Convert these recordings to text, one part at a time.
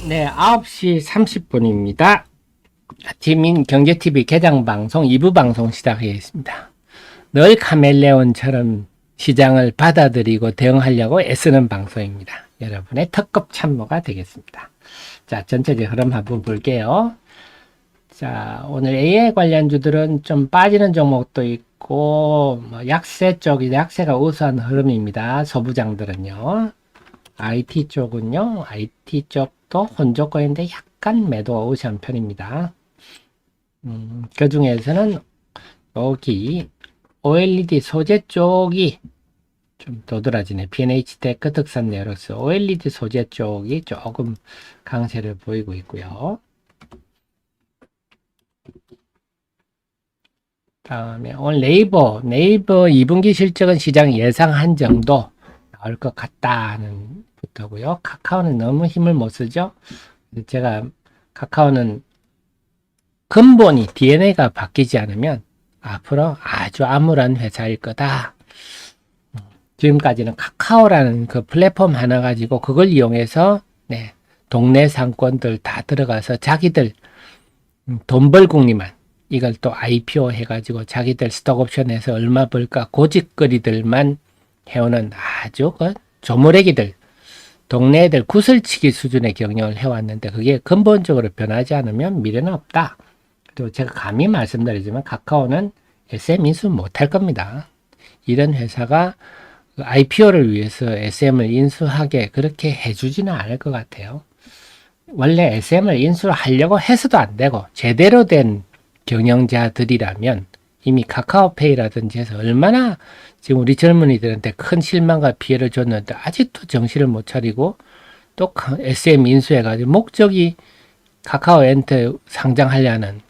네, 9시 30분입니다. 지민 경제TV 개장방송 2부 방송 시작하겠습니다. 늘 카멜레온처럼 시장을 받아들이고 대응하려고 애쓰는 방송입니다. 여러분의 특급 참모가 되겠습니다. 자, 전체적 흐름 한번 볼게요. 자, 오늘 AI 관련주들은 좀 빠지는 종목도 있고, 약세 쪽이, 약세가 우수한 흐름입니다. 소부장들은요. IT 쪽은요, IT 쪽도 혼조권인데 약간 매도가 우세한 편입니다. 그 중에서는 여기 OLED 소재 쪽이 좀 도드라지네. B&H 테크, 득산 네어로스, OLED 소재 쪽이 조금 강세를 보이고 있고요. 다음에 오늘 네이버 2분기 실적은 시장 예상한 정도 나올 것 같다는 부터고요. 카카오는 너무 힘을 못 쓰죠. 제가 카카오는 근본이 DNA가 바뀌지 않으면 앞으로 아주 암울한 회사일 거다. 지금까지는 카카오라는 그 플랫폼 하나 가지고 그걸 이용해서 동네 상권들 다 들어가서 자기들 돈 벌 궁리만 이걸 또 IPO 해가지고 자기들 스톡옵션에서 얼마 벌까 고집거리들만 해오는 아주 그 조무래기들 동네 애들 구슬치기 수준의 경영을 해왔는데 그게 근본적으로 변하지 않으면 미래는 없다. 그리고 제가 감히 말씀드리지만 카카오는 SM 인수 못할 겁니다. 이런 회사가 IPO를 위해서 SM을 인수하게 그렇게 해주지는 않을 것 같아요. 원래 SM을 인수하려고 해서도 안 되고 제대로 된 경영자들이라면 이미 카카오페이라든지 해서 얼마나 지금 우리 젊은이들한테 큰 실망과 피해를 줬는데 아직도 정신을 못 차리고 또 SM 인수해가지고 목적이 카카오엔터 상장하려는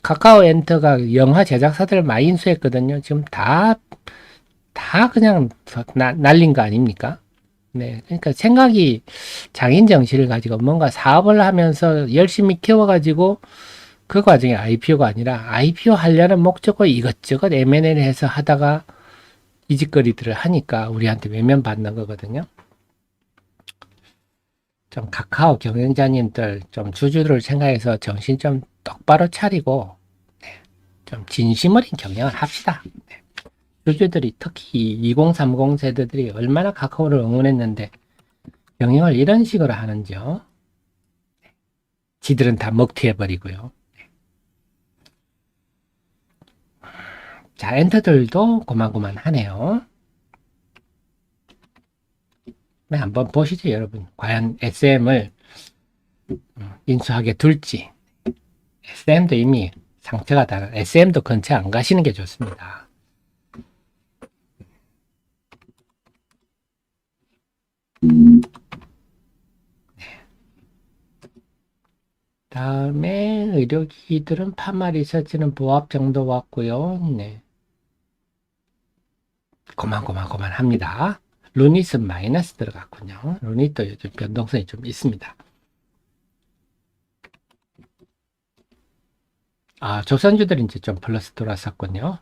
카카오엔터가 영화 제작사들을 많이 인수했거든요. 지금 다 그냥 날린 거 아닙니까? 네. 그러니까 생각이 장인 정신을 가지고 뭔가 사업을 하면서 열심히 키워가지고 그 과정에 IPO가 아니라 IPO 하려는 목적으로 이것저것 M&A를 해서 하다가 이 짓거리들을 하니까 우리한테 외면받는 거거든요. 좀 카카오 경영자님들 좀 주주들을 생각해서 정신 좀 똑바로 차리고 좀 진심 어린 경영을 합시다. 주주들이 특히 2030 세대들이 얼마나 카카오를 응원했는데 경영을 이런 식으로 하는지요. 지들은 다 먹튀해버리고요. 자, 엔터들도 고만고만하네요. 네, 한번 보시죠, 여러분. 과연 SM을 인수하게 둘지. SM도 이미 상태가 다른, SM도 근처 안 가시는 게 좋습니다. 다음에 의료기기들은 파마 리서치는 보합 정도 왔고요. 네. 고만고만합니다. 루닛은 마이너스 들어갔군요. 루닛도 요즘 변동성이 좀 있습니다. 아, 조선주들이 이제 좀 플러스 돌았었군요.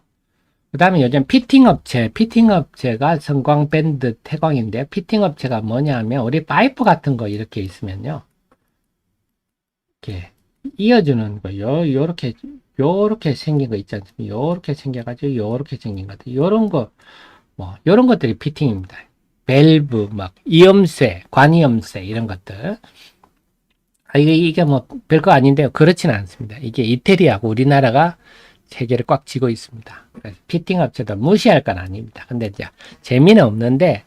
그 다음에 요즘 피팅업체가 성광밴드 태광인데, 피팅업체가 뭐냐 하면, 우리 파이프 같은 거 이렇게 있으면요. 이렇게 이어주는 거, 요렇게 생긴 거 있지 않습니까? 요렇게 생겨가지고, 요렇게 생긴 것들. 요런 것들이 피팅입니다. 밸브, 이음쇠, 관이음쇠, 이런 것들. 이게 별거 아닌데요. 그렇지는 않습니다. 이게 이태리하고 우리나라가 세계를 꽉 쥐고 있습니다. 피팅 업체도 무시할 건 아닙니다. 근데 이제 재미는 없는데,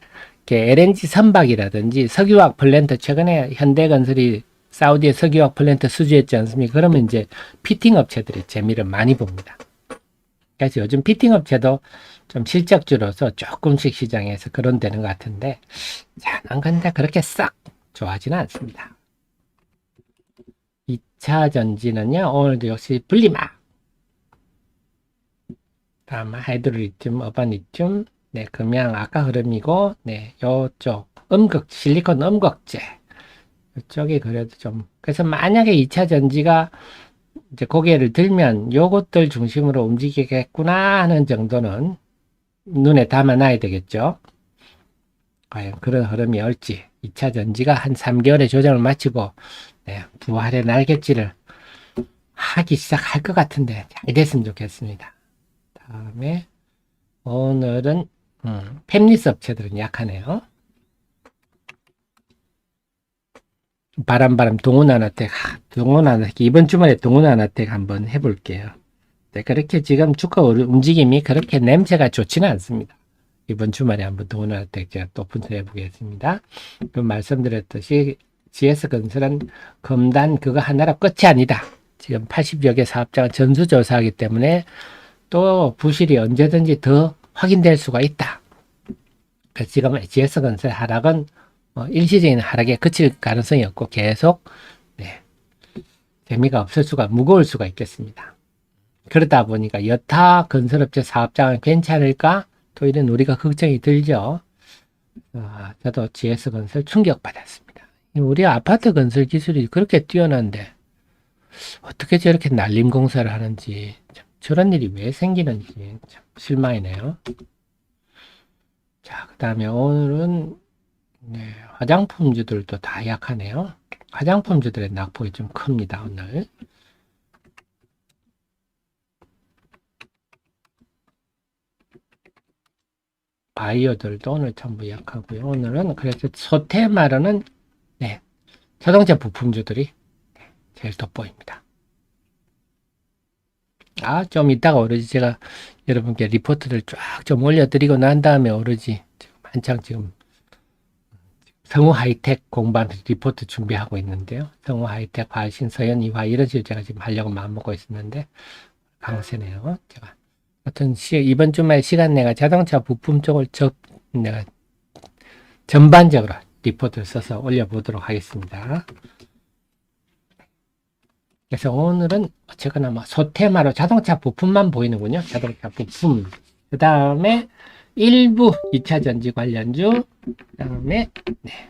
LNG 선박이라든지 석유화학 플랜트, 최근에 현대건설이 사우디의 석유화학 플랜트 수주했지 않습니까? 그러면 이제 피팅 업체들이 재미를 많이 봅니다. 그래서 요즘 피팅 업체도 좀 실적주로서 조금씩 시장에서 그런 되는 것 같은데, 저는 근데 그렇게 싹 좋아하지는 않습니다. 2차 전지는요, 오늘도 역시 분리막. 다음 하이드로리튬, 어바니튬, 네, 금양 아까 흐름이고, 네, 요쪽 실리콘 음극재. 이쪽이 그래도 좀, 그래서 만약에 2차 전지가 이제 고개를 들면 요것들 중심으로 움직이겠구나 하는 정도는 눈에 담아놔야 되겠죠. 과연 그런 흐름이 올지. 2차 전지가 한 3개월의 조정을 마치고 네, 부활의 날갯짓을 하기 시작할 것 같은데 잘 됐으면 좋겠습니다. 다음에 오늘은 팹리스 업체들은 약하네요. 바람 동원하나택 이번 주말에 동원하나택 한번 해볼게요. 네, 그렇게 지금 주가 움직임이 그렇게 냄새가 좋지는 않습니다. 이번 주말에 한번 동원하나택 제가 또 분석해 보겠습니다. 말씀드렸듯이 GS건설은 검단 그거 하나로 끝이 아니다. 지금 80여 개 사업장은 전수조사하기 때문에 또 부실이 언제든지 더 확인될 수가 있다. 그래서 지금 GS건설 하락은 일시적인 하락에 그칠 가능성이 없고 계속 네, 재미가 없을 수가 무거울 수가 있겠습니다. 그러다 보니까 여타 건설업체 사업장은 괜찮을까? 또 이런 우리가 걱정이 들죠. 저도 GS건설 충격받았습니다. 우리 아파트 건설 기술이 그렇게 뛰어난데 어떻게 저렇게 날림 공사를 하는지 저런 일이 왜 생기는지 참 실망이네요. 자, 그 다음에 오늘은 네, 화장품주들도 다 약하네요. 화장품주들의 낙폭이 좀 큽니다, 오늘. 바이오들도 오늘 전부 약하고요. 오늘은 그래서 소테마르는 네, 자동차 부품주들이 제일 돋보입니다. 좀 이따가 오르지. 제가 여러분께 리포트를 쫙 좀 올려드리고 난 다음에 오르지. 지금 한창 지금 성우 하이텍 공방 리포트 준비하고 있는데요. 성우 하이텍, 화신, 서현, 이화 이런 식으로 제가 지금 하려고 마음먹고 있었는데 강세네요. 제가 하여튼 이번 주말 시간 내가 자동차 부품 쪽을 내가 전반적으로 리포트를 써서 올려보도록 하겠습니다. 그래서 오늘은 어쨌거나 뭐 소테마로 자동차 부품만 보이는군요. 자동차 부품. 그 다음에 일부 2차 전지 관련주. 그 다음에 네.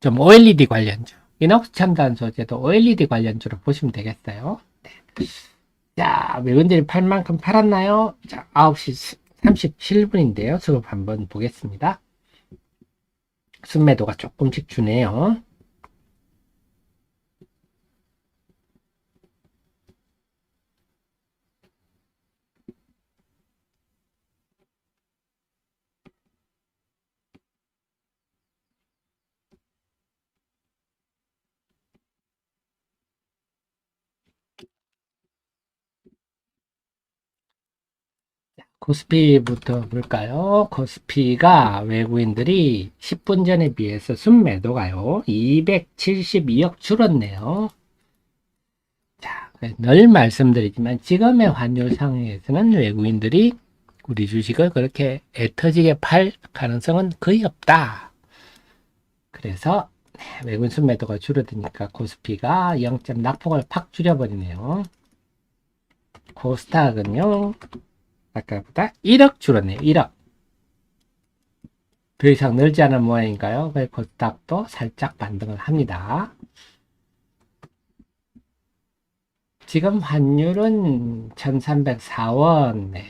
좀 OLED 관련주. 이녹스 첨단 소재도 OLED 관련주로 보시면 되겠어요. 네. 자, 외국인들이 팔 만큼 팔았나요? 자, 9시 37분인데요. 수급 한번 보겠습니다. 순매도가 조금씩 주네요. 코스피부터 볼까요? 코스피가 외국인들이 10분 전에 비해서 순매도가요, 272억 줄었네요. 자, 늘 말씀드리지만 지금의 환율 상황에서는 외국인들이 우리 주식을 그렇게 애터지게 팔 가능성은 거의 없다. 그래서 외국인 순매도가 줄어드니까 코스피가 0점 낙폭을 팍 줄여버리네요. 코스닥은요, 아까보다 1억 줄었네요. 1억. 더 이상 늘지 않은 모양인가요? 그 코스닥도 살짝 반등을 합니다. 지금 환율은 1304원. 네.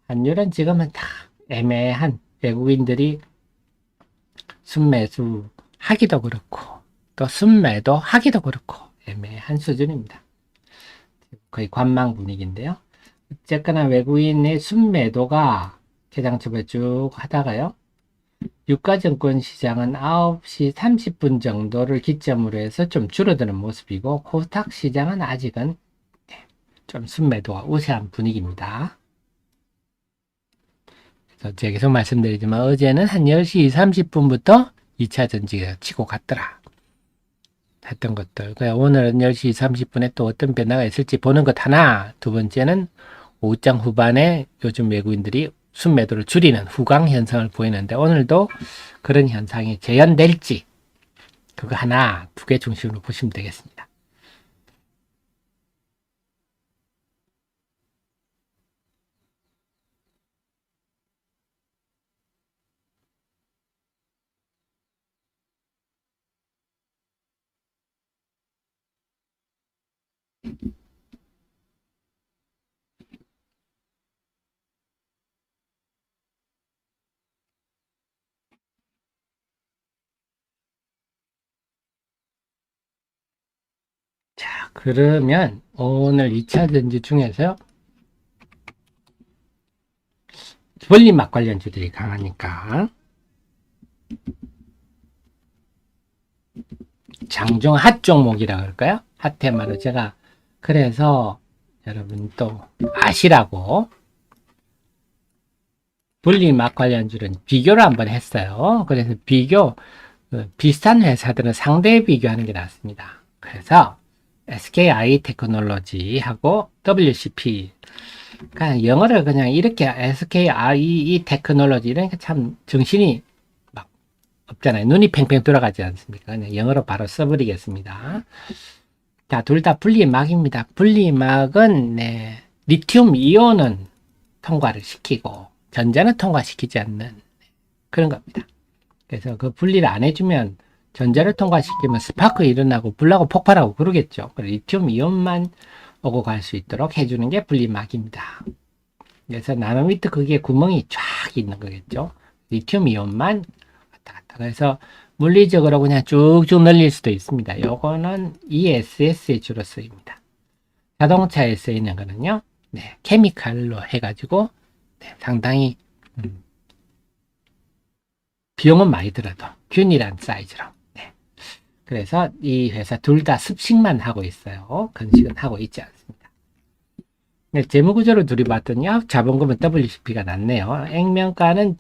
환율은 지금은 다 애매한, 외국인들이 순매수 하기도 그렇고 또 순매도 하기도 그렇고 애매한 수준입니다. 거의 관망 분위기인데요. 어쨌거나 외국인의 순매도가 개장처벌 쭉 하다가요, 유가증권 시장은 9시 30분 정도를 기점으로 해서 좀 줄어드는 모습이고, 코스닥 시장은 아직은 좀 순매도가 우세한 분위기입니다. 그래서 제가 계속 말씀드리지만 어제는 한 10시 30분부터 2차 전지가 치고 갔더라 했던 것들. 오늘은 10시 30분에 또 어떤 변화가 있을지 보는 것 하나, 두 번째는 오후장 후반에 요즘 외국인들이 순매도를 줄이는 후강 현상을 보이는데 오늘도 그런 현상이 재현될지, 그거 하나, 두 개 중심으로 보시면 되겠습니다. 그러면 오늘 2차 전지 중에서 분리막 관련주들이 강하니까 장중 핫 종목이라 그럴까요? 핫 테마로 제가 그래서 여러분 또 아시라고 분리막 관련주는 비교를 한번 했어요. 그래서 비슷한 회사들은 상대 비교하는 게 낫습니다. 그래서 SKI 테크놀로지하고 WCP, 그냥 영어를 그냥 이렇게 SKI 테크놀로지 이러니까 참 정신이 막 없잖아요. 눈이 팽팽 돌아가지 않습니까? 그냥 영어로 바로 써버리겠습니다. 자, 둘 다 분리막입니다. 분리막은 리튬 이온은 통과를 시키고 전자는 통과시키지 않는 그런 겁니다. 그래서 그 분리를 안 해주면 전자를 통과시키면 스파크 일어나고 불나고 폭발하고 그러겠죠. 리튬 이온만 오고 갈 수 있도록 해주는 게 분리막입니다. 그래서 나노미터 거기에 구멍이 쫙 있는 거겠죠. 리튬 이온만 왔다 갔다. 그래서 물리적으로 그냥 쭉쭉 늘릴 수도 있습니다. 요거는 ESS에 주로 쓰입니다. 자동차에 쓰이는 거는요, 케미칼로 해가지고 상당히 비용은 많이 들어도 균일한 사이즈로. 그래서 이 회사 둘 다 습식만 하고 있어요. 건식은 하고 있지 않습니다. 재무구조를 둘이 봤더니 자본금은 WCP가 낫네요. 액면가는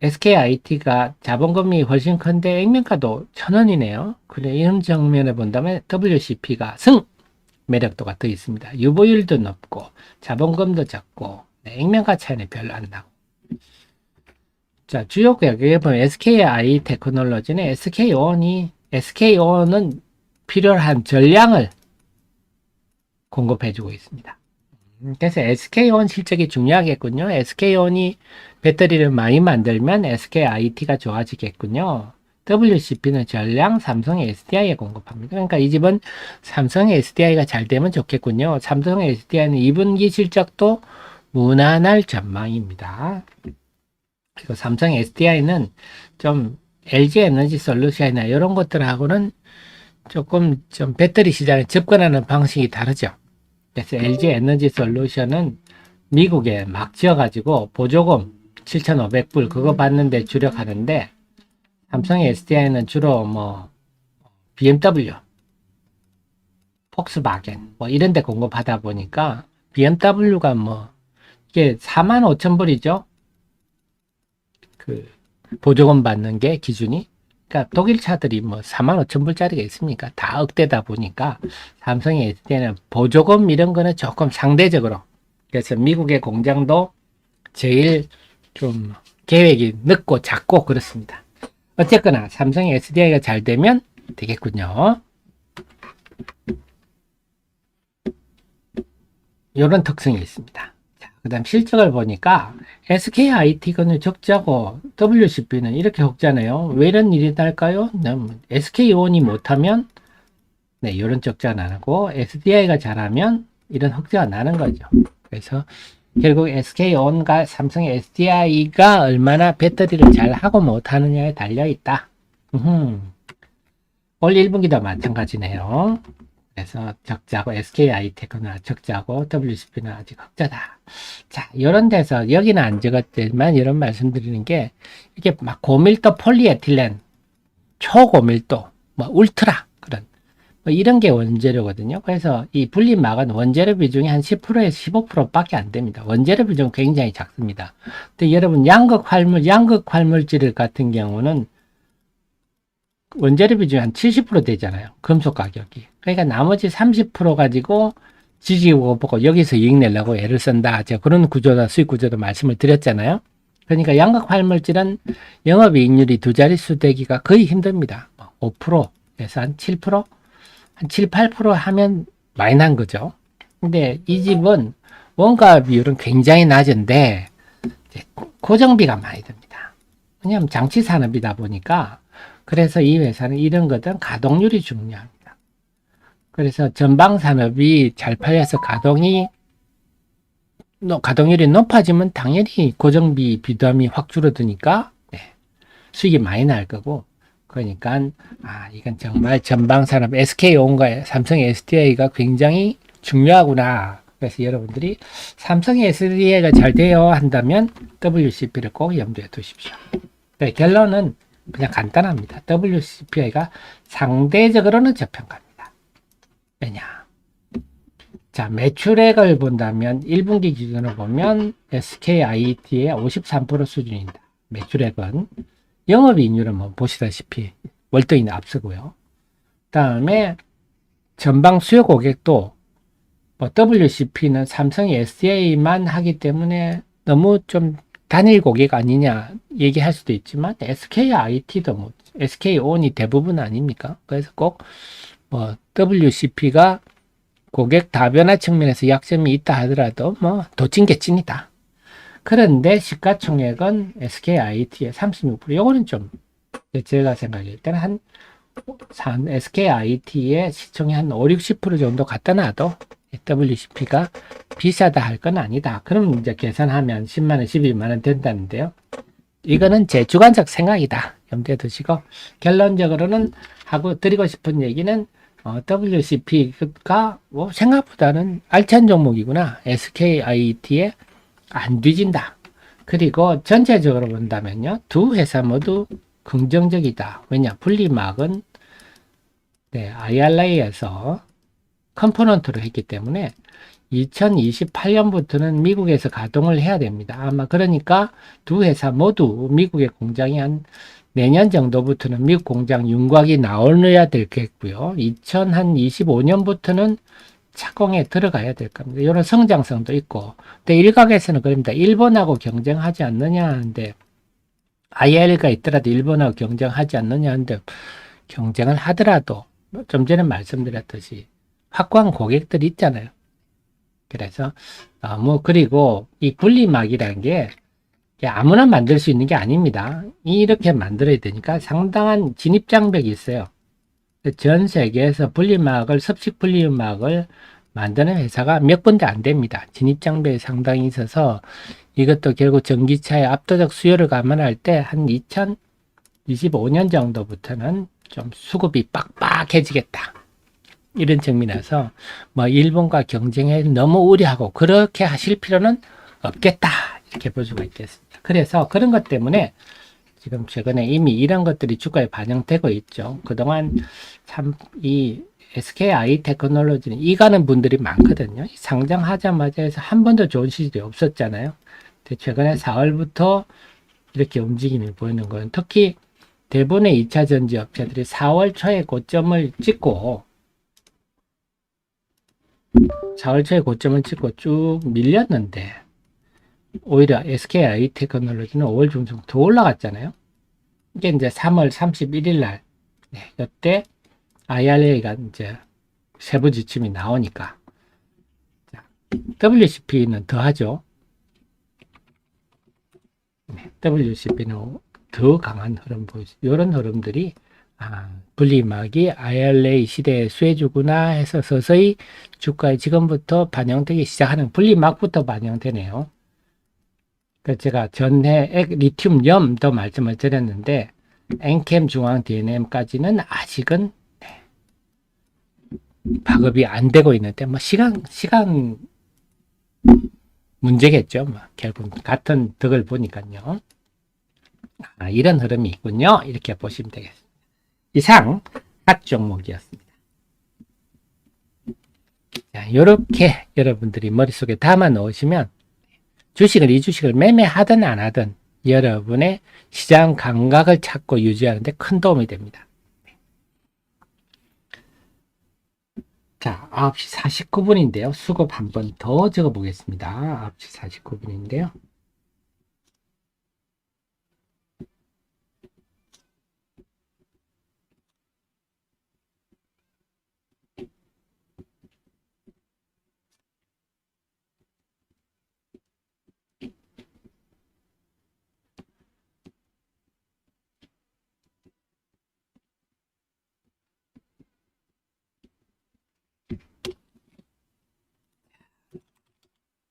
SKIT가 자본금이 훨씬 큰데 액면가도 1,000원이네요. 그래, 이런 정면에 본다면 WCP가 승! 매력도가 더 있습니다. 유보율도 높고 자본금도 적고 액면가 차이는 별로 안 나고. 자, 주요 여기에 보면 SKI 테크놀로지는 SK온은 필요한 전량을 공급해주고 있습니다. 그래서 SK온 실적이 중요하겠군요. SK온이 배터리를 많이 만들면 SKIT가 좋아지겠군요. WCP는 전량 삼성의 SDI에 공급합니다. 그러니까 이 집은 삼성의 SDI가 잘 되면 좋겠군요. 삼성의 SDI는 2분기 실적도 무난할 전망입니다. 그리고 삼성 SDI는 좀 LG 에너지 솔루션이나 이런 것들하고는 조금 좀 배터리 시장에 접근하는 방식이 다르죠. 그래서 LG 에너지 솔루션은 미국에 막 지어가지고 보조금 7,500불 그거 받는데 주력하는데, 삼성의 SDI는 주로 BMW, 폭스바겐 이런 데 공급하다 보니까 BMW가 이게 45,000불이죠. 그 보조금 받는 게 기준이. 그러니까 독일 차들이 45,000불짜리가 있습니까? 다 억대다 보니까 삼성의 SDI는 보조금 이런 거는 조금 상대적으로, 그래서 미국의 공장도 제일 좀 계획이 늦고 작고 그렇습니다. 어쨌거나 삼성의 SDI가 잘 되면 되겠군요. 이런 특성이 있습니다. 그 다음 실적을 보니까 SKIT는 적자고 WCP는 이렇게 적자네요. 왜 이런 일이 날까요? SK온이 못하면 이런 적자가 나고 SDI가 잘하면 이런 흑자가 나는 거죠. 그래서 결국 SK온과 삼성의 SDI가 얼마나 배터리를 잘 하고 못하느냐에 달려있다. 올 1분기도 마찬가지네요. 그래서 적자고 SKI테크는 적자고 WCP는 아직 흑자다. 자, 이런 데서 여기는 안 적었지만 이런 말씀드리는 게, 이게 막 고밀도 폴리에틸렌, 초고밀도, 울트라 그런 이런 게 원재료거든요. 그래서 이 분리막은 원재료 비중이 한 10%에서 15%밖에 안 됩니다. 원재료 비중 굉장히 작습니다. 근데 여러분 양극 활물질 같은 경우는 원재료 비중이 한 70% 되잖아요. 금속 가격이. 그러니까 나머지 30% 가지고 지지고 보고 여기서 이익 내려고 애를 쓴다. 제가 그런 구조다, 수익 구조도 말씀을 드렸잖아요. 그러니까 양극 활물질은 영업이익률이 두 자릿수 되기가 거의 힘듭니다. 5%에서 한 7%? 한 7, 8% 하면 많이 난 거죠. 근데 이 집은 원가 비율은 굉장히 낮은데 고정비가 많이 듭니다. 왜냐하면 장치 산업이다 보니까. 그래서 이 회사는 이런 것들은 가동률이 중요합니다. 그래서 전방 산업이 잘 팔려서 가동률이 높아지면 당연히 고정비 비담이 확 줄어드니까 수익이 많이 날 거고, 그러니까 이건 정말 전방산업 SK온과 삼성의 SDI가 굉장히 중요하구나. 그래서 여러분들이 삼성의 SDI가 잘 돼요 한다면 WCP를 꼭 염두에 두십시오. 네, 결론은 그냥 간단합니다. WCPI가 상대적으로는 저평가입니다. 왜냐? 자, 매출액을 본다면 1분기 기준으로 보면 SKIT의 53% 수준입니다. 매출액은. 영업이익률은 뭐 보시다시피 월등히 앞서고요. 다음에 전방 수요 고객도 뭐 WCP는 삼성이 SDA만 하기 때문에 너무 좀 단일 고객 아니냐 얘기할 수도 있지만 SKIT도 뭐 SK온이 대부분 아닙니까? 그래서 꼭 뭐 WCP가 고객 다변화 측면에서 약점이 있다 하더라도 뭐 도찐개찐이다. 그런데 시가총액은 SKIT의 36%. 요거는 좀 제가 생각할 때는 한 SKIT의 시총이 한 5, 60% 정도 갖다 놔도 WCP가 비싸다 할 건 아니다. 그럼 이제 계산하면 10만원, 12만원 된다는데요. 이거는 제 주관적 생각이다. 염두에 두시고, 결론적으로는 하고 드리고 싶은 얘기는 WCP가 뭐 생각보다는 알찬 종목이구나. SKIT에 안 뒤진다. 그리고 전체적으로 본다면요. 두 회사 모두 긍정적이다. 왜냐? 분리막은 IRA에서 컴포넌트로 했기 때문에 2028년부터는 미국에서 가동을 해야 됩니다. 아마 그러니까 두 회사 모두 미국의 공장이 한 내년 정도부터는 미국 공장 윤곽이 나올려야 되겠고요. 2025년부터는 착공에 들어가야 될 겁니다. 이런 성장성도 있고. 근데 일각에서는 그럽니다. 일본하고 경쟁하지 않느냐 하는데, IR가 있더라도 일본하고 경쟁하지 않느냐 하는데, 경쟁을 하더라도, 좀 전에 말씀드렸듯이, 확고한 고객들이 있잖아요. 그래서, 그리고 이 분리막이라는 게, 아무나 만들 수 있는 게 아닙니다. 이렇게 만들어야 되니까 상당한 진입장벽이 있어요. 전 세계에서 습식 분리막을 만드는 회사가 몇 군데 안 됩니다. 진입장벽이 상당히 있어서 이것도 결국 전기차의 압도적 수요를 감안할 때 한 2025년 정도부터는 좀 수급이 빡빡해지겠다. 이런 측면에서 뭐 일본과 경쟁에 너무 우려하고 그렇게 하실 필요는 없겠다. 이렇게 볼 수가 있겠습니다. 그래서 그런 것 때문에 지금 최근에 이미 이런 것들이 주가에 반영되고 있죠. 그동안 참 이 SKI 테크놀로지는 이가는 분들이 많거든요. 상장하자마자 해서 한 번도 좋은 시절이 없었잖아요. 근데 최근에 4월부터 이렇게 움직임이 보이는 건 특히 대부분의 2차 전지 업체들이 4월 초에 고점을 찍고 쭉 밀렸는데 오히려 SKI 테크놀로지는 5월 중순 더 올라갔잖아요. 이게 이제 3월 31일 날, 이때 IRA가 이제 세부 지침이 나오니까, WCP는 더 하죠. WCP는 더 강한 흐름 보이죠. 이런 흐름들이, 분리막이 IRA 시대의 수혜주구나 해서 서서히 주가에 지금부터 반영되기 시작하는 분리막부터 반영되네요. 제가 전해 리튬염도 말씀을 드렸는데 엔캠 중앙 DNM까지는 아직은 작업이 안 되고 있는데 뭐 시간 문제겠죠. 뭐 결국 같은 덕을 보니까요. 이런 흐름이 있군요. 이렇게 보시면 되겠습니다. 이상 각 종목이었습니다. 이렇게 여러분들이 머릿속에 담아 놓으시면 이 주식을 매매하든 안 하든 여러분의 시장 감각을 찾고 유지하는 데 큰 도움이 됩니다. 자, 9시 49분인데요. 수급 한 번 더 적어 보겠습니다. 9시 49분인데요.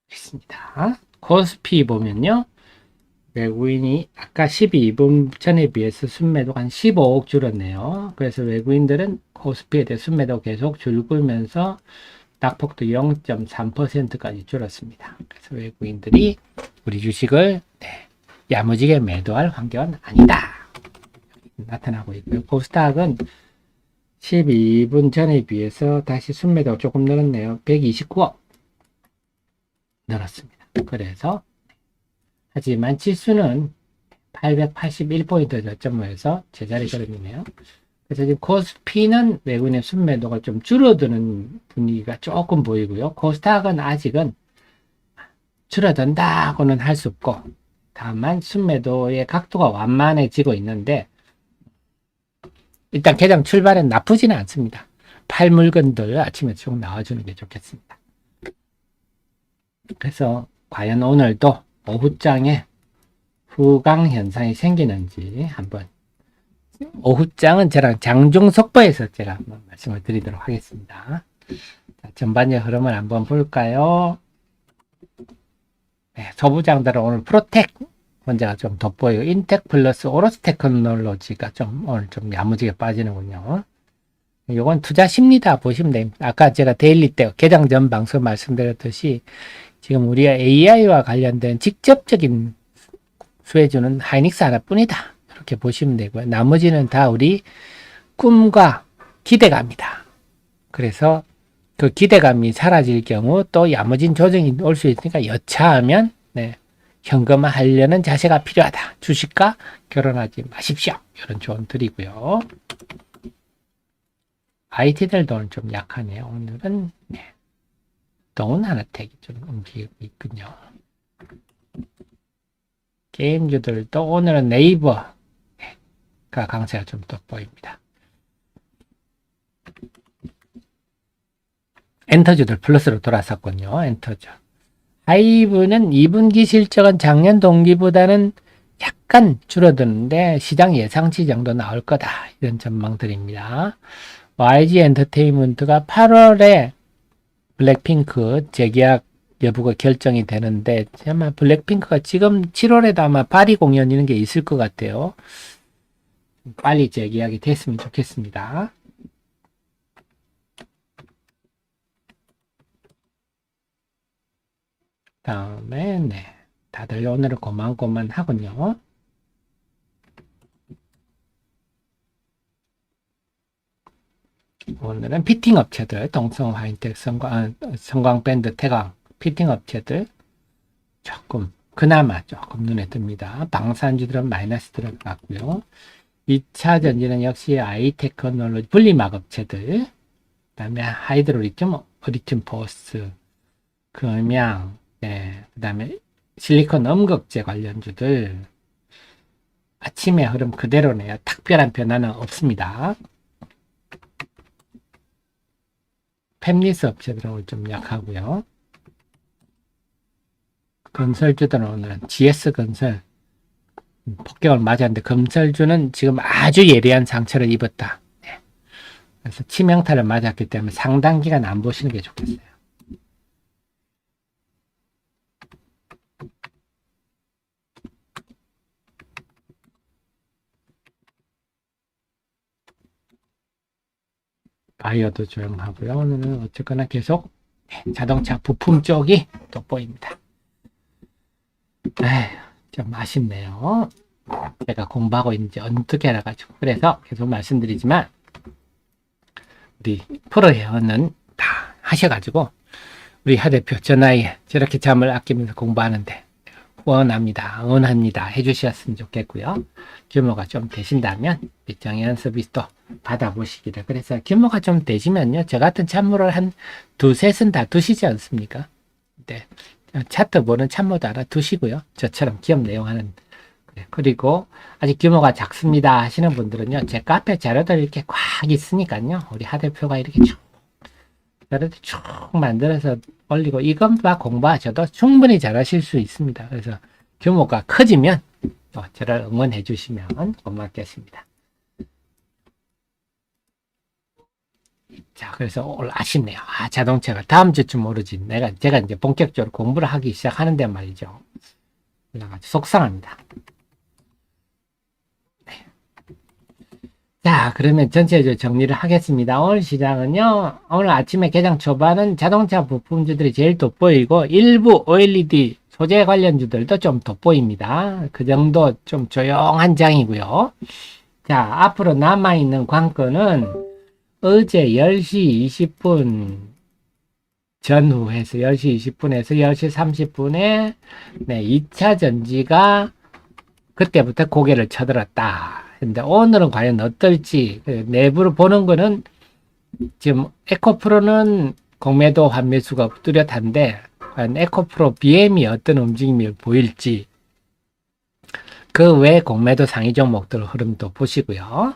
있습니다. 코스피 보면요. 외국인이 아까 12분 전에 비해서 순매도가 한 15억 줄었네요. 그래서 외국인들은 코스피에 대해 순매도 계속 줄고면서 낙폭도 0.3%까지 줄었습니다. 그래서 외국인들이 우리 주식을 야무지게 매도할 환경은 아니다. 나타나고 있고요. 코스닥은 12분 전에 비해서 다시 순매도가 조금 늘었네요. 129억 늘었습니다. 그래서 하지만 지수는 881포인트 저점에서 제자리 걸음이네요. 그래서 지금 코스피는 외국인의 순매도가 좀 줄어드는 분위기가 조금 보이고요. 코스닥은 아직은 줄어든다고는 할 수 없고, 다만 순매도의 각도가 완만해지고 있는데, 일단 개장 출발은 나쁘지는 않습니다. 팔 물건들 아침에 쭉 나와주는 게 좋겠습니다. 그래서 과연 오늘도 오후장에 후강 현상이 생기는지 한번, 오후장은 저랑 장중속보에서 제가 한번 말씀을 드리도록 하겠습니다. 자, 전반적 흐름을 한번 볼까요? 네, 소부장들은 오늘 프로텍 문제가 좀 돋보이고, 인텍 플러스 오로스 테크놀로지가 오늘 좀 야무지게 빠지는군요. 이건 투자 심리다 보시면 됩니다. 아까 제가 데일리 때 개장 전 방송 말씀드렸듯이 지금 우리가 AI와 관련된 직접적인 수혜주는 하이닉스 하나뿐이다. 이렇게 보시면 되고요. 나머지는 다 우리 꿈과 기대감이다. 그래서 그 기대감이 사라질 경우 또 야무진 조정이 올 수 있으니까 여차하면 현금화하려는 자세가 필요하다. 주식과 결혼하지 마십시오. 이런 조언 드리고요. IT들도 오늘 좀 약하네요. 오늘은 동은하나택이 좀 움직이고 있군요. 게임주들도 오늘은 네이버가 강세가 좀 돋보입니다. 엔터주들 플러스로 돌아섰군요. 엔터주. 하이브는 2분기 실적은 작년 동기보다는 약간 줄어드는데 시장 예상치 정도 나올 거다. 이런 전망들입니다. YG 엔터테인먼트가 8월에 블랙핑크 재계약 여부가 결정이 되는데 아마 블랙핑크가 지금 7월에도 아마 파리 공연 이런 게 있을 것 같아요. 빨리 재계약이 됐으면 좋겠습니다. 다음에 다들 오늘은 고만고만 하군요. 오늘은 피팅 업체들, 동성 화인텍, 성광밴드, 태광 피팅 업체들 조금 그나마 조금 눈에 듭니다. 방산주들은 마이너스 들어갔고요. 2차 전지는 역시 아이테크놀로지 분리막 업체들, 그 다음에 하이드로리튬, 리튬 포스, 금양, 그 다음에 실리콘 음극재 관련주들 아침에 흐름 그대로네요. 특별한 변화는 없습니다. 팹리스 업체들은 오늘 좀 약하고요. 건설주들은 오늘은 GS건설 폭격을 맞았는데 건설주는 지금 아주 예리한 상처를 입었다. 그래서 치명타를 맞았기 때문에 상당 기간 안 보시는 게 좋겠어요. 바이오도 조용하고요. 오늘은 어쨌거나 계속 자동차 부품 쪽이 돋보입니다. 좀 아쉽네요. 제가 공부하고 있는지 어떻게 알아가지고. 그래서 계속 말씀드리지만 우리 프로회원은 다 하셔가지고 우리 하 대표 저 나이에 저렇게 잠을 아끼면서 공부하는데 응원합니다 해주셨으면 좋겠고요. 규모가 좀 되신다면 정회원 서비스도 받아보시기를. 그래서 규모가 좀 되시면요, 저 같은 참모를 한 두셋은 다 두시지 않습니까? 차트 보는 참모도 알아두시고요. 저처럼 기업 내용하는. 그리고 아직 규모가 작습니다 하시는 분들은요, 제 카페 자료들 이렇게 꽉 있으니까요, 우리 하 대표가 이렇게 쭉 자료들 쭉 만들어서 올리고 이것만 공부하셔도 충분히 잘하실 수 있습니다. 그래서 규모가 커지면 또 저를 응원해 주시면 고맙겠습니다. 자, 그래서 오늘 아쉽네요. 자동차가 다음 주쯤 오르지. 제가 이제 본격적으로 공부를 하기 시작하는데 말이죠. 올라가지고 속상합니다. 자, 그러면 전체적으로 정리를 하겠습니다. 오늘 시장은요, 오늘 아침에 개장 초반은 자동차 부품주들이 제일 돋보이고, 일부 OLED 소재 관련주들도 좀 돋보입니다. 그 정도 좀 조용한 장이고요. 자, 앞으로 남아있는 관건은 어제 10시 20분 전후해서 10시 20분에서 10시 30분에 네, 2차 전지가 그때부터 고개를 쳐들었다. 근데 오늘은 과연 어떨지 내부를 보는 거는 지금 에코프로는 공매도 환매수가 뚜렷한데 과연 에코프로 BM이 어떤 움직임을 보일지 그 외 공매도 상위 종목들 흐름도 보시고요.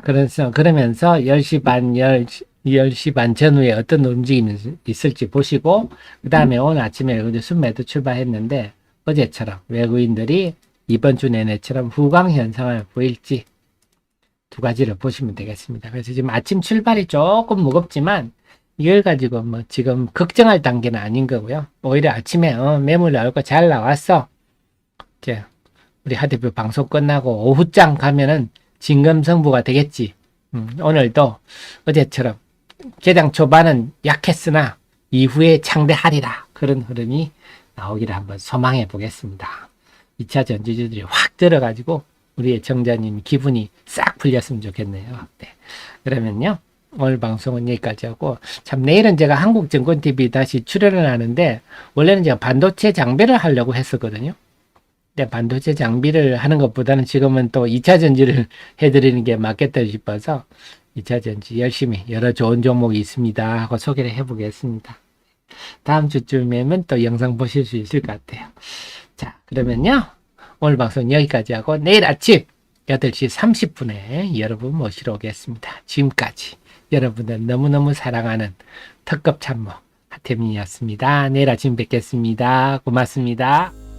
그러면서 10시 반, 10시 반 전후에 어떤 움직임이 있을지 보시고 그 다음에 오늘 아침에 순매도 출발했는데 어제처럼 외국인들이 이번 주 내내처럼 후광 현상을 보일지 두 가지를 보시면 되겠습니다. 그래서 지금 아침 출발이 조금 무겁지만 이걸 가지고 뭐 지금 걱정할 단계는 아닌 거고요. 오히려 아침에 매물 나올 거 잘 나왔어. 이제 우리 하 대표 방송 끝나고 오후장 가면은 진검승부가 되겠지. 오늘도 어제처럼 개장 초반은 약했으나 이후에 창대하리라. 그런 흐름이 나오기를 한번 소망해 보겠습니다. 2차 전지주들이 확 들어가지고 우리의 정자님 기분이 싹 풀렸으면 좋겠네요. 네. 그러면요. 오늘 방송은 여기까지 하고 참 내일은 제가 한국증권TV 다시 출연을 하는데 원래는 제가 반도체 장비를 하려고 했었거든요. 근데 반도체 장비를 하는 것보다는 지금은 또 2차 전지를 해드리는 게 맞겠다 싶어서 2차 전지 열심히 여러 좋은 종목이 있습니다 하고 소개를 해보겠습니다. 다음 주쯤이면 또 영상 보실 수 있을 것 같아요. 자, 그러면요. 오늘 방송 여기까지 하고 내일 아침 8시 30분에 여러분 모시러 오겠습니다. 지금까지 여러분들 너무너무 사랑하는 특급 참모 하태민이었습니다. 내일 아침 뵙겠습니다. 고맙습니다.